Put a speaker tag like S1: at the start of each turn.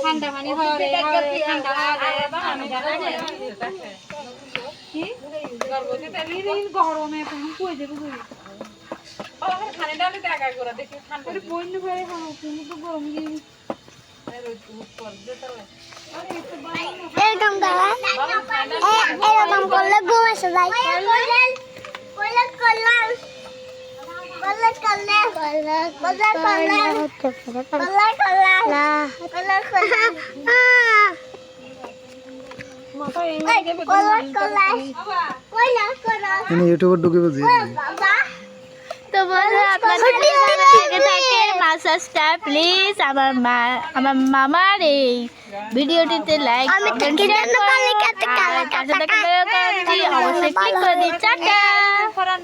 S1: ঠান্ডা পানি হরে ঠান্ডা কি গরমে এখন কই দেব ঠান্ডা আমি টাকা করে দেখি ঠান্ডা বন্য করে খাও তুমি তো গরম গিয়ে
S2: এরকম করলে ঘুম এসে যায়
S3: ইউটিউবে ঢুকে বুঝি
S2: তো বলে আপনাদের মাসাজটা প্লিজ আমার মামার এই ভিডিওটিতে লাইক অবশ্যই ক্লিক করে দিন টাটা।